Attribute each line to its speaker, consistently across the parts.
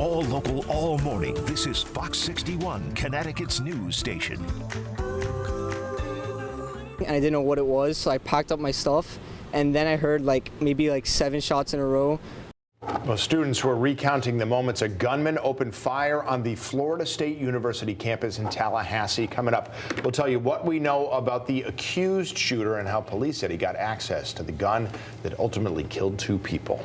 Speaker 1: All local, all morning. This is Fox 61, Connecticut's news station.
Speaker 2: And I didn't know what it was, so I packed up my stuff, and then I heard maybe 7 shots in a row.
Speaker 3: Well, students were recounting the moments a gunman opened fire on the Florida State University campus in Tallahassee. Coming up, we'll tell you what we know about the accused shooter and how police said he got access to the gun that ultimately killed 2 people.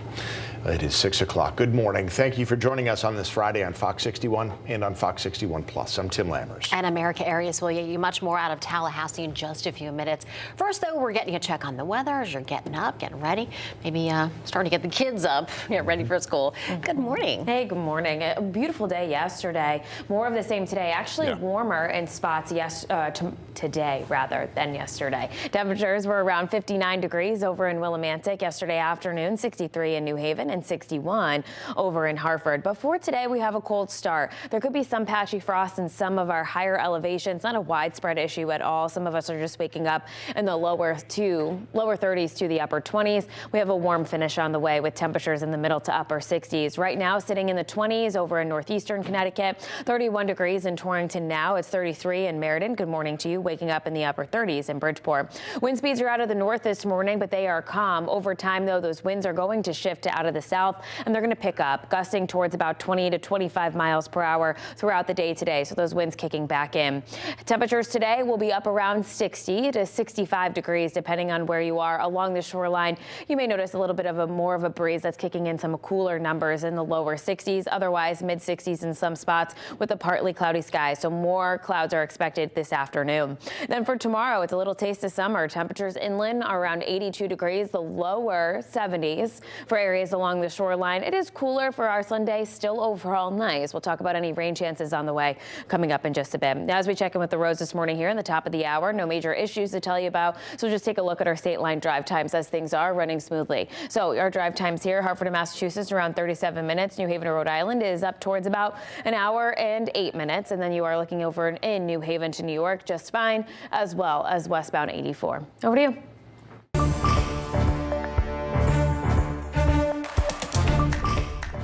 Speaker 3: It is 6 o'clock. Good morning. Thank you for joining us on this Friday on Fox 61 and on Fox 61 Plus. I'm Tim Lammers.
Speaker 4: And America Arias will get you much more out of Tallahassee in just a few minutes. First, though, we're getting a check on the weather as you're getting up, getting ready. Maybe starting to get the kids up, get ready for school. Good morning.
Speaker 5: Hey, good morning. A beautiful day yesterday. More of the same today. Actually, warmer in spots today rather than yesterday. Temperatures were around 59 degrees over in Willimantic yesterday afternoon, 63 in New Haven, and 61 over in Hartford. But for today, we have a cold start. There could be some patchy frost in some of our higher elevations. Not a widespread issue at all. Some of us are just waking up in the lower 30s to the upper 20s. We have a warm finish on the way with temperatures in the middle to upper 60s. Right now, sitting in the 20s over in northeastern Connecticut, 31 degrees in Torrington now. It's 33 in Meriden. Good morning to you. Waking up in the upper 30s in Bridgeport. Wind speeds are out of the north this morning, but they are calm. Over time, though, those winds are going to shift to out of the south, and they're going to pick up, gusting towards about 20 to 25 miles per hour throughout the day today. So those winds kicking back in. Temperatures today will be up around 60 to 65 degrees, depending on where you are along the shoreline. You may notice a little bit of more of a breeze that's kicking in, some cooler numbers in the lower 60s. Otherwise, mid 60s in some spots with a partly cloudy sky. So more clouds are expected this afternoon. Then for tomorrow, it's a little taste of summer. Temperatures inland are around 82 degrees, the lower 70s for areas along the shoreline. It is cooler for our Sunday, still overall nice. We'll talk about any rain chances on the way coming up in just a bit. Now, as we check in with the roads this morning here in the top of the hour, no major issues to tell you about. So just take a look at our state line drive times as things are running smoothly. So our drive times here, Hartford to Massachusetts, around 37 minutes. New Haven to Rhode Island is up towards about an hour and 8 minutes. And then you are looking over in New Haven to New York just fine, as well as westbound 84. Over to you.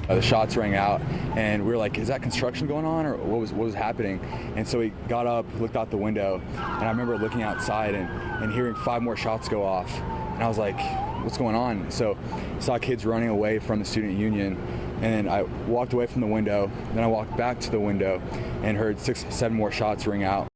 Speaker 6: The shots rang out, and we were like, is that construction going on, or what was happening? And so we got up, looked out the window, and I remember looking outside and hearing 5 more shots go off. And I was like, what's going on? So I saw kids running away from the student union, and then I walked away from the window. Then I walked back to the window and heard 6, 7 more shots ring out.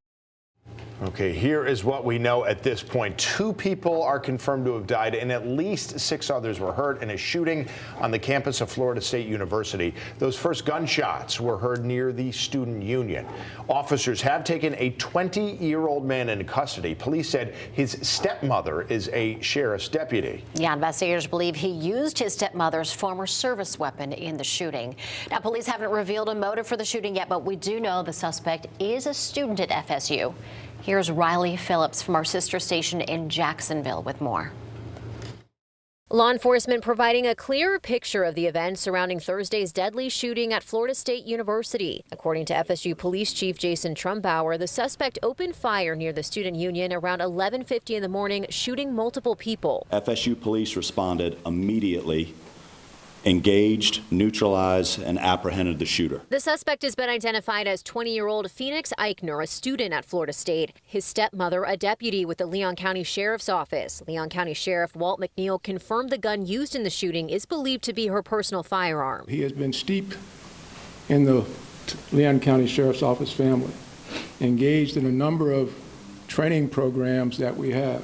Speaker 3: Okay, here is what we know at this point. 2 people are confirmed to have died and at least 6 others were hurt in a shooting on the campus of Florida State University. Those first gunshots were heard near the student union. Officers have taken a 20-year-old man into custody. Police said his stepmother is a sheriff's deputy.
Speaker 4: Yeah, investigators believe he used his stepmother's former service weapon in the shooting. Now, police haven't revealed a motive for the shooting yet, but we do know the suspect is a student at FSU. Here's Riley Phillips from our sister station in Jacksonville with more.
Speaker 7: Law enforcement providing a clearer picture of the events surrounding Thursday's deadly shooting at Florida State University. According to FSU Police Chief Jason Trumbauer, the suspect opened fire near the student union around 11:50 in the morning, shooting multiple people.
Speaker 8: FSU police responded immediately, engaged, neutralized, and apprehended the shooter.
Speaker 7: The suspect has been identified as 20-year-old Phoenix Eichner, a student at Florida State. His stepmother, a deputy with the Leon County Sheriff's Office. Leon County Sheriff Walt McNeil confirmed the gun used in the shooting is believed to be her personal firearm.
Speaker 9: He has been steeped in the Leon County Sheriff's Office family, engaged in a number of training programs that we have.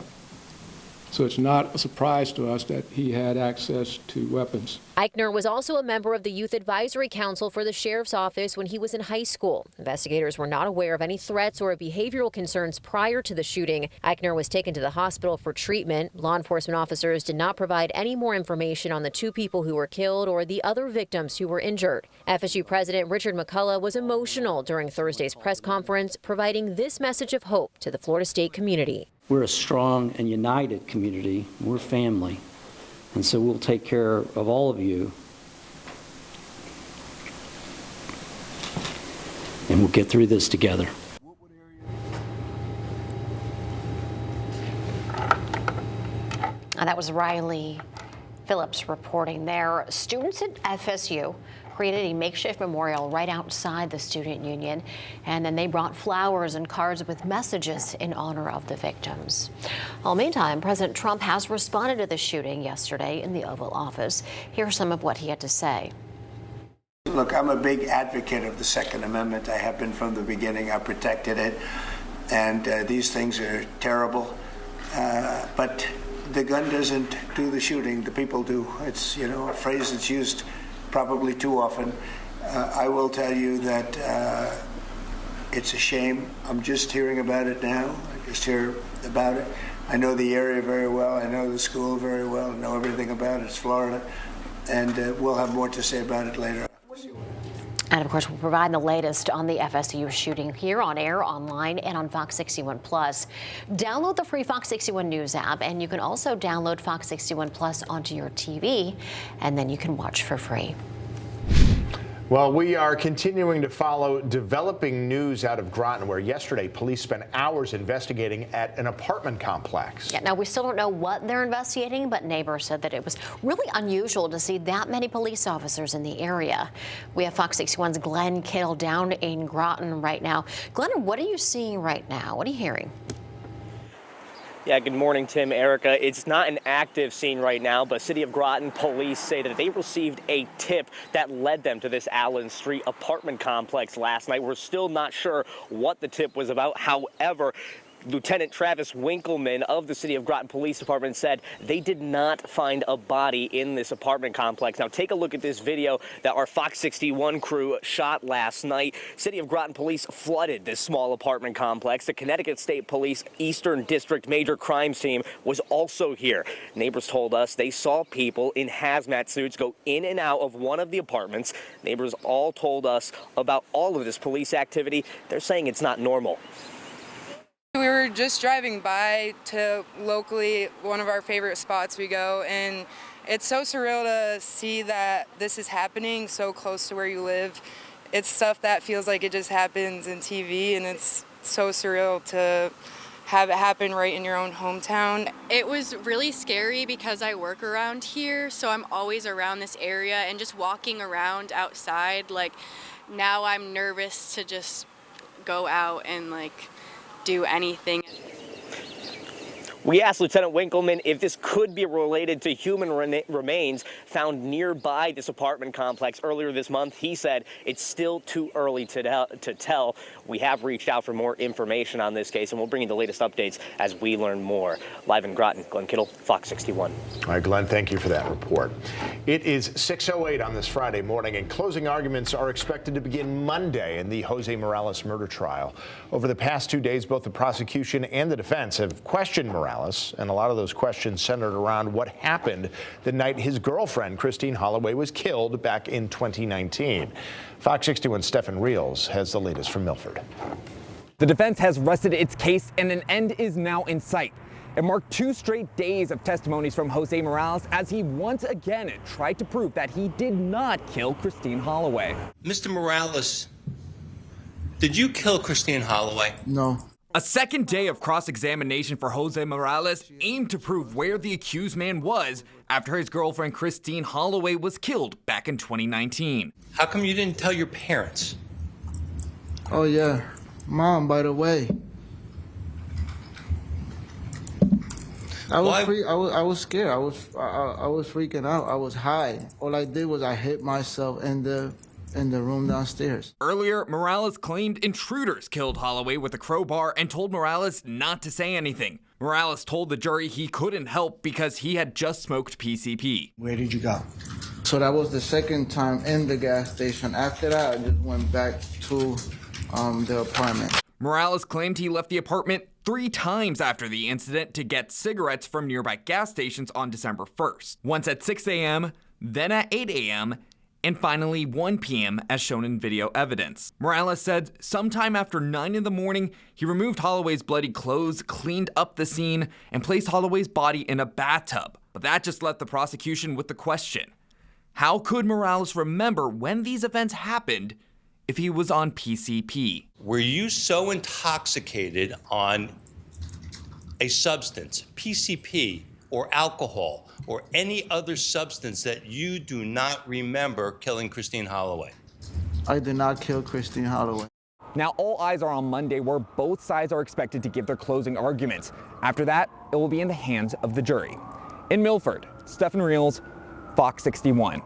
Speaker 9: So it's not a surprise to us that he had access to weapons.
Speaker 7: Eichner was also a member of the Youth Advisory Council for the Sheriff's Office when he was in high school. Investigators were not aware of any threats or behavioral concerns prior to the shooting. Eichner was taken to the hospital for treatment. Law enforcement officers did not provide any more information on the 2 people who were killed or the other victims who were injured. FSU President Richard McCullough was emotional during Thursday's press conference, providing this message of hope to the Florida State community.
Speaker 10: We're a strong and united community. We're family. And so we'll take care of all of you. And we'll get through this together.
Speaker 4: That was Riley Phillips reporting there. Students at FSU created a makeshift memorial right outside the student union, and then they brought flowers and cards with messages in honor of the victims. Well, meantime, President Trump has responded to the shooting yesterday in the Oval Office. Here's some of what he had to say.
Speaker 11: Look, I'm a big advocate of the Second Amendment. I have been from the beginning. I protected it, and these things are terrible, but the gun doesn't do the shooting, the people do. It's, a phrase that's used probably too often. I will tell you that it's a shame. I'm just hearing about it now. I just hear about it. I know the area very well. I know the school very well. I know everything about it. It's Florida. And we'll have more to say about it later.
Speaker 4: And of course, we'll provide the latest on the FSU shooting here on air, online, and on Fox 61 Plus. Download the free Fox 61 News app, and you can also download Fox 61 Plus onto your TV, and then you can watch for free.
Speaker 3: Well, we are continuing to follow developing news out of Groton, where yesterday police spent hours investigating at an apartment complex.
Speaker 4: Yeah, now we still don't know what they're investigating, but neighbors said that it was really unusual to see that many police officers in the area. We have Fox 61's Glenn Kittle down in Groton right now. Glenn, what are you seeing right now? What are you hearing?
Speaker 12: Yeah, good morning, Tim, Erica. It's not an active scene right now, but City of Groton police say that they received a tip that led them to this Allen Street apartment complex last night. We're still not sure what the tip was about. However, Lieutenant Travis Winkleman of the City of Groton Police Department said they did not find a body in this apartment complex. Now, take a look at this video that our Fox 61 crew shot last night. City of Groton Police flooded this small apartment complex. The Connecticut State Police Eastern District Major Crimes Team was also here. Neighbors told us they saw people in hazmat suits go in and out of one of the apartments. Neighbors all told us about all of this police activity. They're saying it's not normal.
Speaker 13: We were just driving by to locally one of our favorite spots we go, and it's so surreal to see that this is happening so close to where you live. It's stuff that feels like it just happens in TV, and it's so surreal to have it happen right in your own hometown.
Speaker 14: It was really scary because I work around here, so I'm always around this area, and just walking around outside, now I'm nervous to just go out and do anything.
Speaker 12: We asked Lieutenant Winkleman if this could be related to human remains found nearby this apartment complex earlier this month. He said it's still too early to tell. We have reached out for more information on this case, and we'll bring you the latest updates as we learn more. Live in Groton, Glenn Kittle, Fox 61.
Speaker 3: All right, Glenn, thank you for that report. It is 6:08 on this Friday morning, and closing arguments are expected to begin Monday in the Jose Morales murder trial. Over the past 2 days, both the prosecution and the defense have questioned Morales, and a lot of those questions centered around what happened the night his girlfriend, Christine Holloway, was killed back in 2019. Fox 61's Stephen Reels has the latest from Milford.
Speaker 15: The defense has rested its case, and an end is now in sight. It marked 2 straight days of testimonies from Jose Morales as he once again tried to prove that he did not kill Christine Holloway.
Speaker 16: Mr. Morales, did you kill Christine Holloway?
Speaker 17: No.
Speaker 15: A second day of cross-examination for Jose Morales aimed to prove where the accused man was after his girlfriend Christine Holloway was killed back in 2019.
Speaker 16: How come you didn't tell your parents?
Speaker 17: Oh yeah, Mom, by the way. I was scared. I was freaking out. I was high. All I did was I hit myself in the room downstairs.
Speaker 15: Earlier, Morales claimed intruders killed Holloway with a crowbar and told Morales not to say anything. Morales told the jury he couldn't help because he had just smoked PCP.
Speaker 17: Where did you go? So that was the second time in the gas station. After that, I just went back to the apartment.
Speaker 15: Morales claimed he left the apartment 3 times after the incident to get cigarettes from nearby gas stations on December 1st. Once at 6 a.m., then at 8 a.m., and finally 1 p.m. as shown in video evidence. Morales said sometime after 9 in the morning, he removed Holloway's bloody clothes, cleaned up the scene, and placed Holloway's body in a bathtub. But that just left the prosecution with the question: how could Morales remember when these events happened if he was on PCP?
Speaker 16: Were you so intoxicated on a substance, PCP, or alcohol or any other substance that you do not remember killing Christine Holloway?
Speaker 17: I did not kill Christine Holloway.
Speaker 15: Now, all eyes are on Monday, where both sides are expected to give their closing arguments. After that, it will be in the hands of the jury. In Milford, Stephen Reels, Fox 61.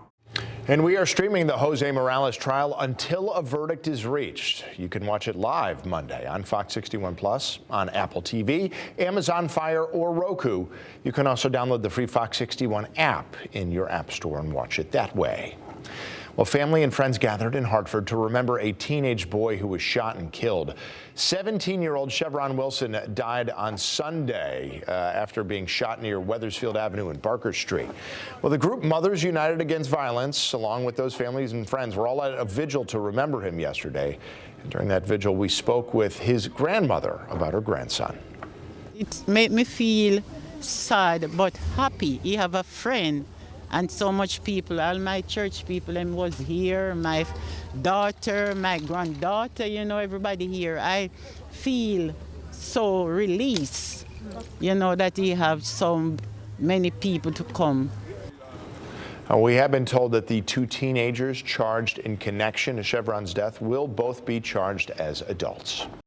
Speaker 3: And we are streaming the Jose Morales trial until a verdict is reached. You can watch it live Monday on Fox 61 Plus, on Apple TV, Amazon Fire, or Roku. You can also download the free Fox 61 app in your app store and watch it that way. Well, family and friends gathered in Hartford to remember a teenage boy who was shot and killed. 17-year-old Chevron Wilson died on Sunday after being shot near Weathersfield Avenue and Barker Street. Well, the group Mothers United Against Violence, along with those families and friends, were all at a vigil to remember him yesterday. And during that vigil, we spoke with his grandmother about her grandson.
Speaker 18: It made me feel sad but happy. He have a friend. And so much people, all my church people, them was here, my daughter, my granddaughter, you know, everybody here. I feel so released, you know, that he have so many people to come.
Speaker 3: We have been told that the two teenagers charged in connection to Chevron's death will both be charged as adults.